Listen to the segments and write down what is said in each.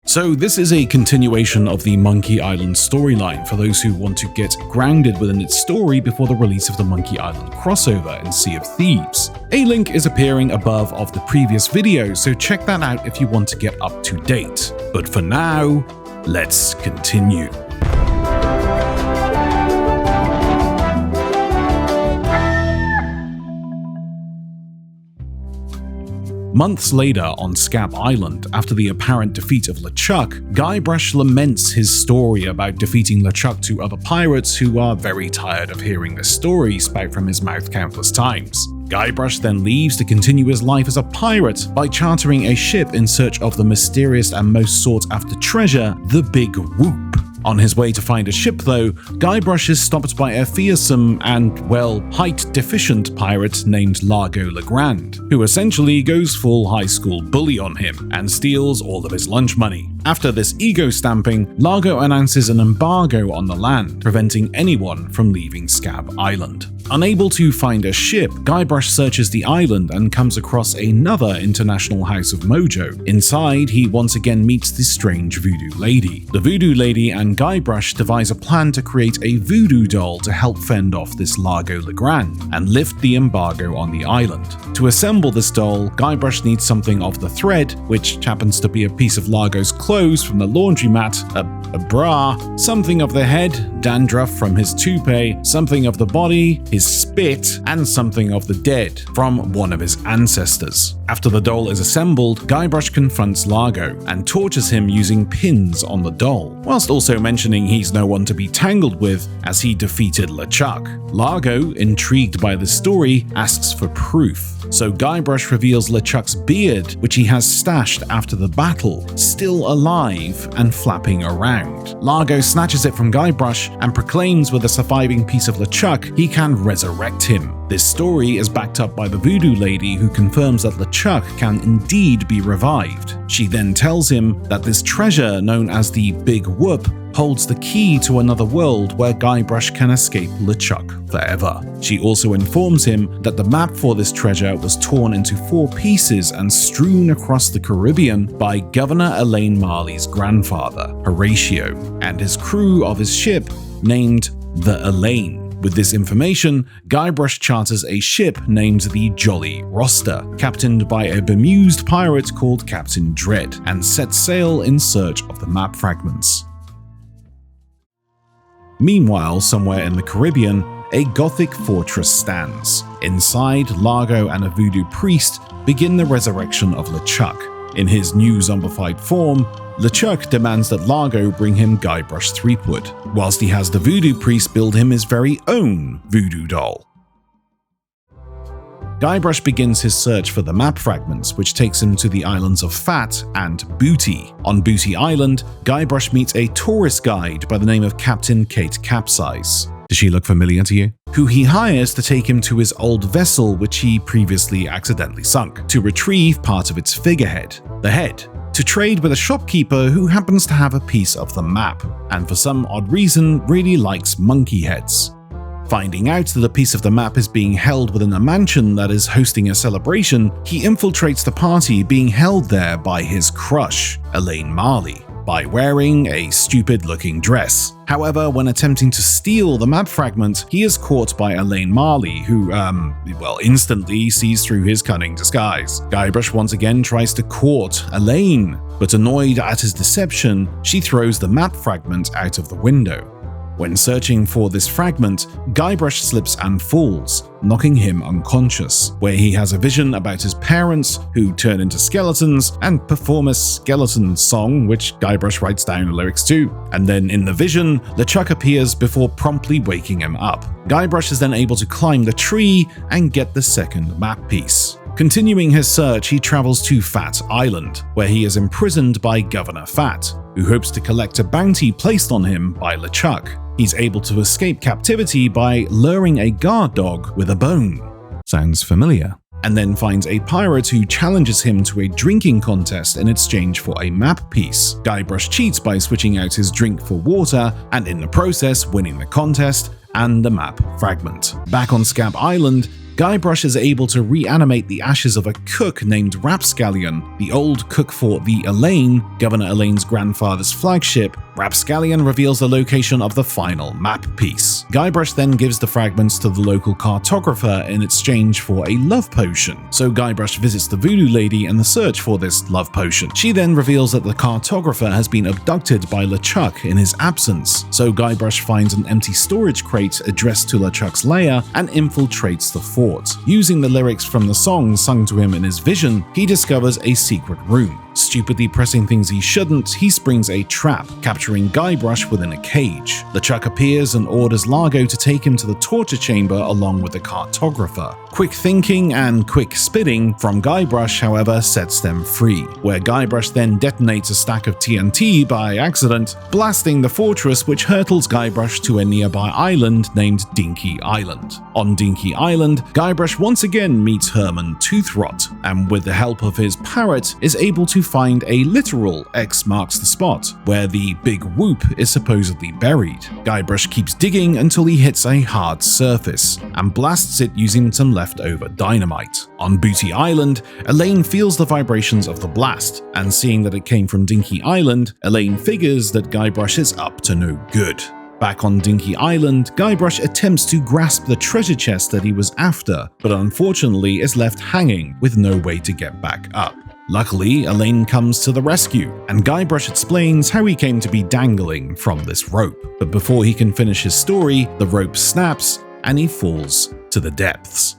So this is a continuation of the Monkey Island storyline for those who want to get grounded within its story before the release of the Monkey Island crossover in Sea of Thieves. A link is appearing above of the previous video, so check that out if you want to get up to date. But for now, let's continue. Months later on Scab Island, after the apparent defeat of LeChuck, Guybrush laments his story about defeating LeChuck to other pirates who are very tired of hearing this story spout from his mouth countless times. Guybrush then leaves to continue his life as a pirate by chartering a ship in search of the mysterious and most sought-after treasure, the Big Whoop. On his way to find a ship though, Guybrush is stopped by a fearsome and, well, height-deficient pirate named Largo Legrand, who essentially goes full high school bully on him and steals all of his lunch money. After this ego-stamping, Largo announces an embargo on the land, preventing anyone from leaving Scab Island. Unable to find a ship, Guybrush searches the island and comes across another international house of mojo. Inside, he once again meets the strange voodoo lady. The voodoo lady and Guybrush devise a plan to create a voodoo doll to help fend off this Largo Legrand and lift the embargo on the island. To assemble this doll, Guybrush needs something of the thread, which happens to be a piece of Largo's clothes from the laundromat, a bra, something of the head, dandruff from his toupee, something of the body, his spit, and something of the dead from one of his ancestors. After the doll is assembled, Guybrush confronts Largo and tortures him using pins on the doll, whilst also mentioning he's no one to be tangled with as he defeated LeChuck. Largo, intrigued by the story, asks for proof. So Guybrush reveals LeChuck's beard, which he has stashed after the battle, still alive and flapping around. Largo snatches it from Guybrush and proclaims with a surviving piece of LeChuck he can resurrect him. This story is backed up by the voodoo lady, who confirms that LeChuck can indeed be revived. She then tells him that this treasure, known as the Big Whoop, holds the key to another world where Guybrush can escape LeChuck forever. She also informs him that the map for this treasure was torn into 4 pieces and strewn across the Caribbean by Governor Elaine Marley's grandfather, Horatio, and his crew of his ship named the Elaine. With this information, Guybrush charters a ship named the Jolly Roster, captained by a bemused pirate called Captain Dread, and sets sail in search of the map fragments. Meanwhile, somewhere in the Caribbean, a Gothic fortress stands. Inside, Largo and a voodoo priest begin the resurrection of LeChuck. In his new zombified form, LeChuck demands that Largo bring him Guybrush Threepwood, whilst he has the voodoo priest build him his very own voodoo doll. Guybrush begins his search for the map fragments, which takes him to the islands of Fat and Booty. On Booty Island, Guybrush meets a tourist guide by the name of Captain Kate Capsize. Does she look familiar to you? Who he hires to take him to his old vessel, which he previously accidentally sunk, to retrieve part of its figurehead, the head, to trade with a shopkeeper who happens to have a piece of the map, and for some odd reason really likes monkey heads. Finding out that a piece of the map is being held within a mansion that is hosting a celebration, he infiltrates the party being held there by his crush, Elaine Marley, by wearing a stupid-looking dress. However, when attempting to steal the map fragment, he is caught by Elaine Marley, who, instantly sees through his cunning disguise. Guybrush once again tries to court Elaine, but annoyed at his deception, she throws the map fragment out of the window. When searching for this fragment, Guybrush slips and falls, knocking him unconscious, where he has a vision about his parents, who turn into skeletons and perform a skeleton song, which Guybrush writes down the lyrics to. And then in the vision, LeChuck appears before promptly waking him up. Guybrush is then able to climb the tree and get the second map piece. Continuing his search, he travels to Fat Island, where he is imprisoned by Governor Fat, who hopes to collect a bounty placed on him by LeChuck. He's able to escape captivity by luring a guard dog with a bone. Sounds familiar. And then finds a pirate who challenges him to a drinking contest in exchange for a map piece. Guybrush cheats by switching out his drink for water, and in the process winning the contest and the map fragment. Back on Scab Island, Guybrush is able to reanimate the ashes of a cook named Rapscallion, the old cook for the Elaine, Governor Elaine's grandfather's flagship. Rapscallion reveals the location of the final map piece. Guybrush then gives the fragments to the local cartographer in exchange for a love potion. So Guybrush visits the voodoo lady in the search for this love potion. She then reveals that the cartographer has been abducted by LeChuck in his absence. So Guybrush finds an empty storage crate addressed to LeChuck's lair and infiltrates the fort. Using the lyrics from the song sung to him in his vision, he discovers a secret room. Stupidly pressing things he shouldn't, he springs a trap, capturing Guybrush within a cage. LeChuck appears and orders Largo to take him to the torture chamber along with the cartographer. Quick thinking and quick spitting from Guybrush, however, sets them free, where Guybrush then detonates a stack of TNT by accident, blasting the fortress, which hurtles Guybrush to a nearby island named Dinky Island. On Dinky Island, Guybrush once again meets Herman Toothrot, and with the help of his parrot, is able to find a literal X marks the spot, where the Big Whoop is supposedly buried. Guybrush keeps digging until he hits a hard surface, and blasts it using some leftover dynamite. On Booty Island, Elaine feels the vibrations of the blast, and seeing that it came from Dinky Island, Elaine figures that Guybrush is up to no good. Back on Dinky Island, Guybrush attempts to grasp the treasure chest that he was after, but unfortunately is left hanging with no way to get back up. Luckily, Elaine comes to the rescue, and Guybrush explains how he came to be dangling from this rope. But before he can finish his story, the rope snaps, and he falls to the depths.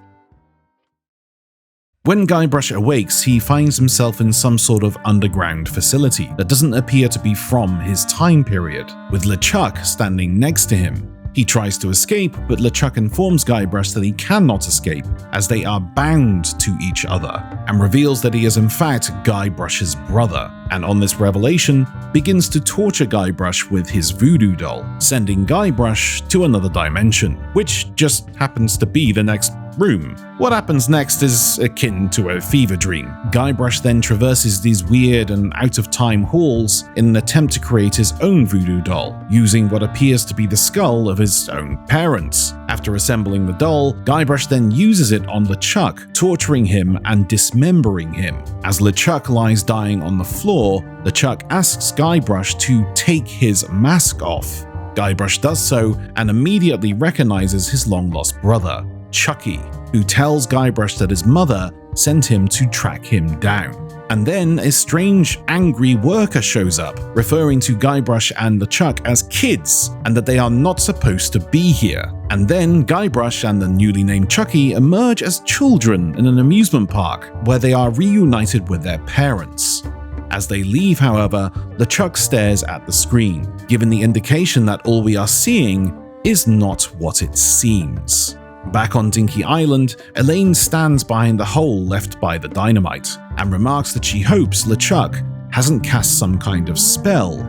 When Guybrush awakes, he finds himself in some sort of underground facility that doesn't appear to be from his time period, with LeChuck standing next to him. He tries to escape, but LeChuck informs Guybrush that he cannot escape, as they are bound to each other, and reveals that he is in fact Guybrush's brother, and on this revelation, begins to torture Guybrush with his voodoo doll, sending Guybrush to another dimension, which just happens to be the next room. What happens next is akin to a fever dream. Guybrush then traverses these weird and out-of-time halls in an attempt to create his own voodoo doll, using what appears to be the skull of his own parents. After assembling the doll, Guybrush then uses it on LeChuck, torturing him and dismembering him. As LeChuck lies dying on the floor, LeChuck asks Guybrush to take his mask off. Guybrush does so and immediately recognizes his long-lost brother, Chucky, who tells Guybrush that his mother sent him to track him down. And then a strange, angry worker shows up, referring to Guybrush and LeChuck as kids, and that they are not supposed to be here. And then Guybrush and the newly named Chucky emerge as children in an amusement park, where they are reunited with their parents. As they leave, however, LeChuck stares at the screen, giving the indication that all we are seeing is not what it seems. Back on Dinky Island, Elaine stands behind the hole left by the dynamite, and remarks that she hopes LeChuck hasn't cast some kind of spell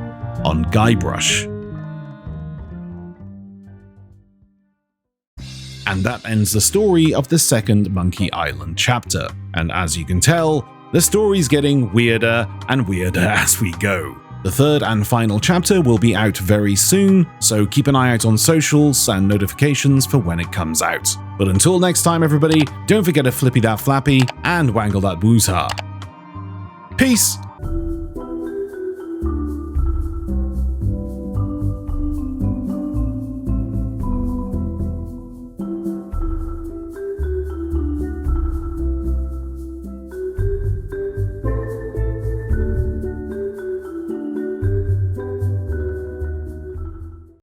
on Guybrush. And that ends the story of the second Monkey Island chapter, and as you can tell, the story's getting weirder and weirder as we go. The third and final chapter will be out very soon, so keep an eye out on socials and notifications for when it comes out. But until next time everybody, don't forget to flippy that flappy and wangle that woozha. Peace!